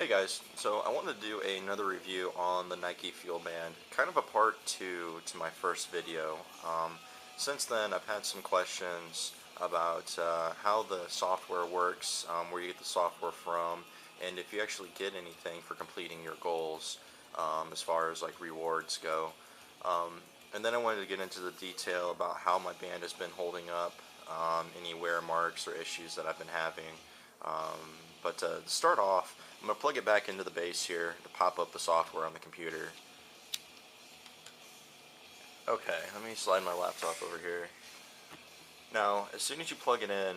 Hey guys, so I wanted to do another review on the Nike Fuel Band, kind of a part two to my first video. Since then, I've had some questions about how the software works, where you get the software from, and if you actually get anything for completing your goals, as far as like rewards go. And then I wanted to get into the detail about how my band has been holding up, any wear marks or issues that I've been having. But to start off, I'm going to plug it back into the base here to pop up the software on the computer. Okay, let me slide my laptop over here. Now, as soon as you plug it in,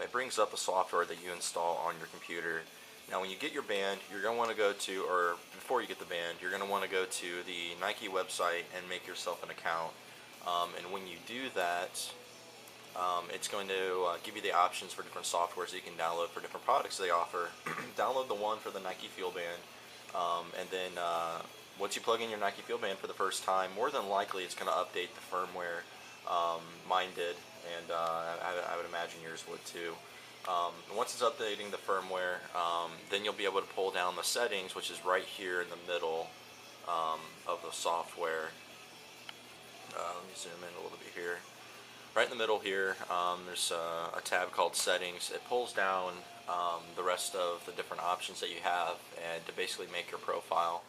it brings up the software that you install on your computer. Now, when you get your band, you're going to want to go to, or before you get the band, you're going to want to go to the Nike website and make yourself an account. And when you do that, it's going to give you the options for different softwares that you can download for different products they offer. Download the one for the Nike Fuel Band, and then once you plug in your Nike Fuel Band for the first time, more than likely it's going to update the firmware. Mine did, and I would imagine yours would too. Once it's updating the firmware, then you'll be able to pull down the settings, which is right here in the middle of the software. Let me zoom in a little bit here. Right in the middle here, there's a tab called Settings. It pulls down the rest of the different options that you have and to basically make your profile.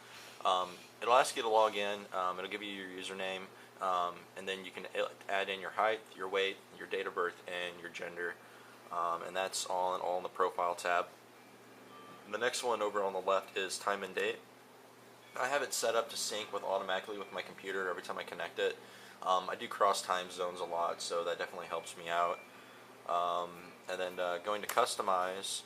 It'll ask you to log in. It'll give you your username, and then you can add in your height, your weight, your date of birth, and your gender. And that's all in the profile tab. The next one over on the left is time and date. I have it set up to sync automatically with my computer every time I connect it. I do cross time zones a lot, so that definitely helps me out. And then going to customize,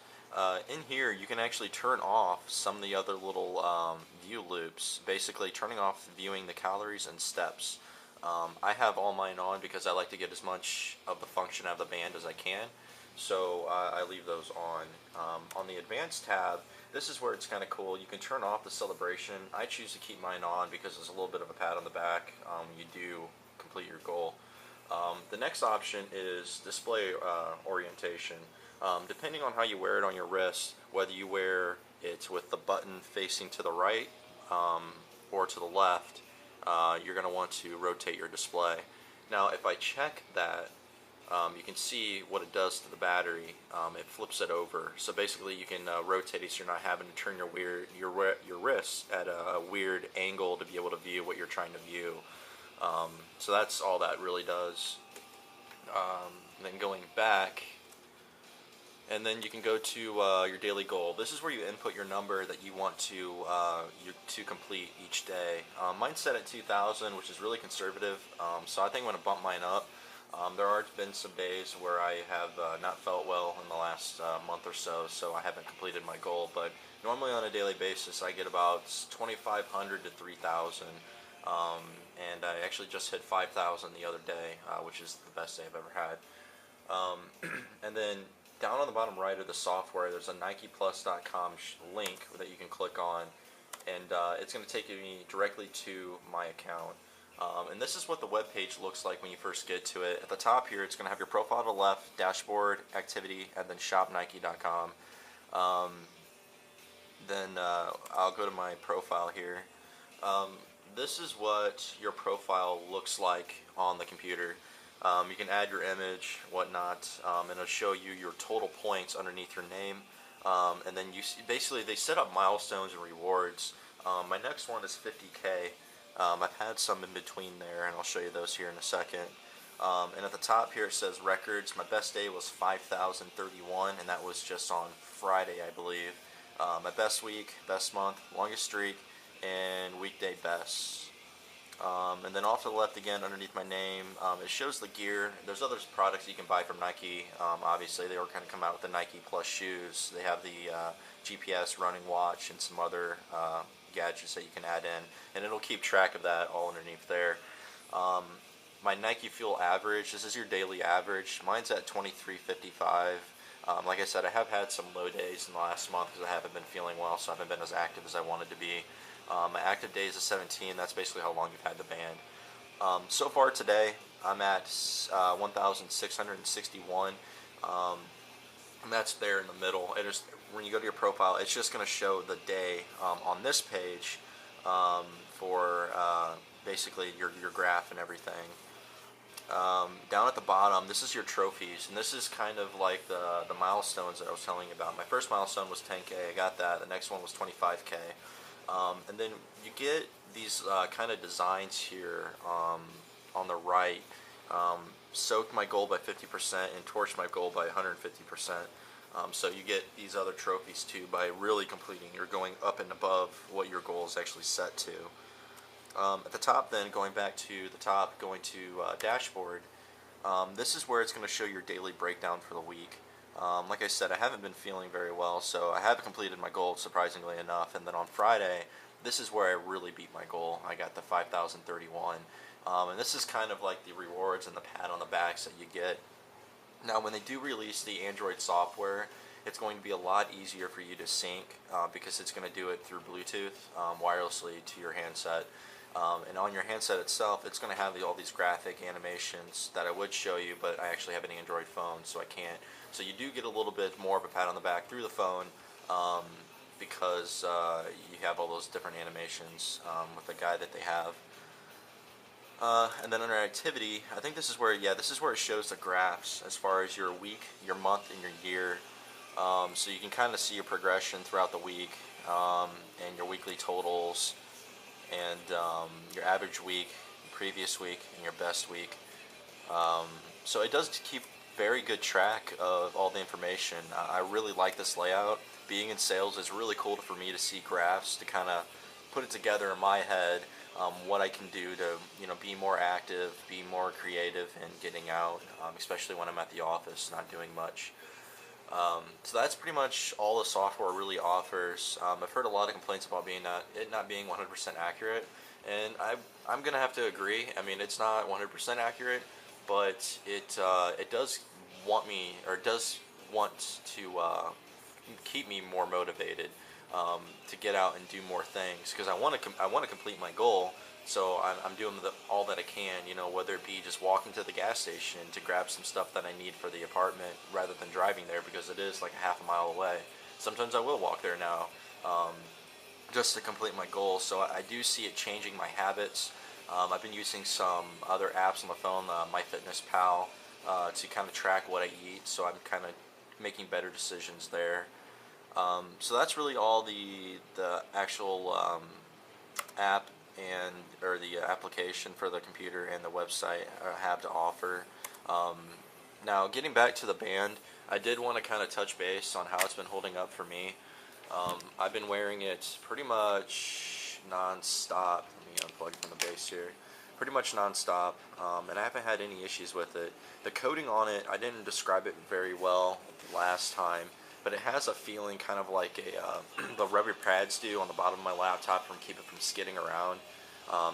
in here you can actually turn off some of the other little view loops, basically turning off viewing the calories and steps. I have all mine on because I like to get as much of the function out of the band as I can, so I leave those on. On the advanced tab, this is where it's kind of cool. You can turn off the celebration. I choose to keep mine on because there's a little bit of a pat on the back. You do complete your goal. The next option is display orientation. Depending on how you wear it on your wrist, whether you wear it with the button facing to the right or to the left, you're going to want to rotate your display. Now, if I check that, you can see what it does to the battery. It flips it over, so basically you can rotate it so you're not having to turn your wrist at a weird angle to be able to view what you're trying to view. So that's all that really does. Then going back, and then you can go to your daily goal. This is where you input your number that you want to complete each day. Mine's set at 2,000, which is really conservative, so I think I'm going to bump mine up. There have been some days where I have not felt well in the last month or so I haven't completed my goal, but normally on a daily basis I get about 2,500 to 3,000, and I actually just hit 5,000 the other day, which is the best day I've ever had. And then down on the bottom right of the software, there's a NikePlus.com link that you can click on, and it's going to take me directly to my account. And this is what the web page looks like when you first get to it. At the top here, it's going to have your profile to the left, dashboard, activity, and then shopnike.com. Then I'll go to my profile here. This is what your profile looks like on the computer. You can add your image, whatnot, and it'll show you your total points underneath your name. And then basically they set up milestones and rewards. My next one is 50K. I've had some in between there, and I'll show you those here in a second. And at the top here it says records. My best day was 5,031, and that was just on Friday, I believe. My best week, best month, longest streak, and weekday bests. And then off to the left again, underneath my name, it shows the gear. There's other products you can buy from Nike. Obviously, they were going to come out with the Nike Plus shoes. They have the GPS running watch and some other gadgets that you can add in, and it'll keep track of that all underneath there. My Nike Fuel average, this is your daily average. Mine's at 23:55. Like I said, I have had some low days in the last month because I haven't been feeling well, so I haven't been as active as I wanted to be. My active days is 17. That's basically how long you've had the band. So far today, I'm at 1,661. and that's there in the middle. It is, when you go to your profile, it's just going to show the day on this page for basically your graph and everything. Down at the bottom, this is your trophies, and this is kind of like the milestones that I was telling you about. My first milestone was 10K. I got that. The next one was 25K. And then you get these kind of designs here on the right. Soaked my goal by 50% and torched my goal by 150%. So you get these other trophies too by really completing. You're going up and above what your goal is actually set to. At the top then, going back to the top, going to dashboard, this is where it's going to show your daily breakdown for the week. Like I said, I haven't been feeling very well, so I have completed my goal, surprisingly enough. And then on Friday, this is where I really beat my goal. I got the 5,031. And this is kind of like the rewards and the pat on the backs that you get. Now, when they do release the Android software, it's going to be a lot easier for you to sync because it's going to do it through Bluetooth wirelessly to your handset. And on your handset itself, it's going to have all these graphic animations that I would show you, but I actually have an Android phone, so I can't. So you do get a little bit more of a pat on the back through the phone because you have all those different animations with the guide that they have. And then under activity, I think this is where, this is where it shows the graphs as far as your week, your month, and your year. So you can kind of see your progression throughout the week and your weekly totals and your average week, previous week, and your best week. So it does keep very good track of all the information. I really like this layout. Being in sales is really cool for me to see graphs to kind of put it together in my head. What I can do to be more active, be more creative in getting out, especially when I'm at the office not doing much. So that's pretty much all the software really offers. I've heard a lot of complaints about it not being 100% accurate, and I'm gonna have to agree. I mean, it's not 100% accurate, but it does want to keep me more motivated to get out and do more things, because I want to complete my goal. So I'm doing all that I can, whether it be just walking to the gas station to grab some stuff that I need for the apartment rather than driving there, because it is like a half a mile away. Sometimes I will walk there now just to complete my goal. So I do see it changing my habits. I've been using some other apps on the phone, MyFitnessPal, to kind of track what I eat, so I'm kind of making better decisions there. So that's really all the actual app or the application for the computer and the website have to offer. Now, getting back to the band, I did want to kind of touch base on how it's been holding up for me. I've been wearing it pretty much non-stop. Let me unplug from the base here. Pretty much non-stop, and I haven't had any issues with it. The coating on it, I didn't describe it very well last time, but it has a feeling kind of like the rubber pads do on the bottom of my laptop keep it from skidding around.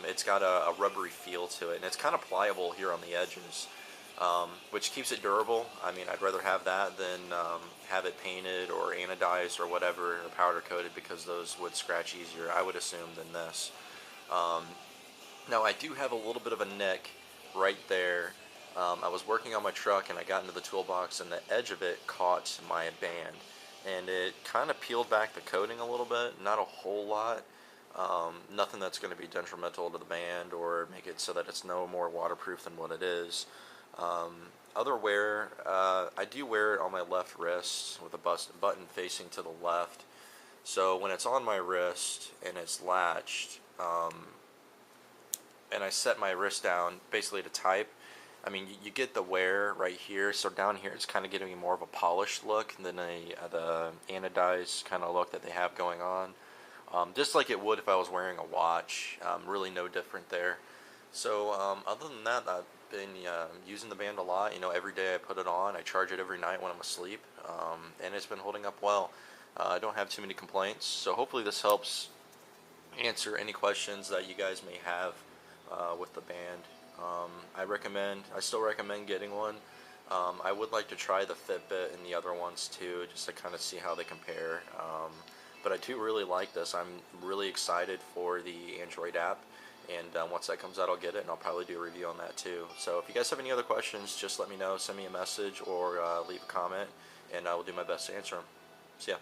It's got a rubbery feel to it, and it's kind of pliable here on the edges, which keeps it durable. I mean, I'd rather have that than have it painted or anodized or whatever, or powder coated, because those would scratch easier, I would assume, than this. Now, I do have a little bit of a nick right there. I was working on my truck and I got into the toolbox, and the edge of it caught my band, and it kind of peeled back the coating a little bit, not a whole lot. Nothing that's going to be detrimental to the band or make it so that it's no more waterproof than what it is. Other wear, I do wear it on my left wrist with a button facing to the left. So when it's on my wrist and it's latched, and I set my wrist down basically to type, I mean, you get the wear right here. So down here, it's kind of giving me more of a polished look than the anodized kind of look that they have going on. Just like it would if I was wearing a watch. Really no different there. So other than that, I've been using the band a lot. Every day I put it on. I charge it every night when I'm asleep, and it's been holding up well. I don't have too many complaints. So hopefully this helps answer any questions that you guys may have with the band. I still recommend getting one. I would like to try the Fitbit and the other ones too, just to kind of see how they compare. But I do really like this. I'm really excited for the Android app, and once that comes out, I'll get it, and I'll probably do a review on that too. So if you guys have any other questions, just let me know. Send me a message or leave a comment, and I will do my best to answer them. See ya.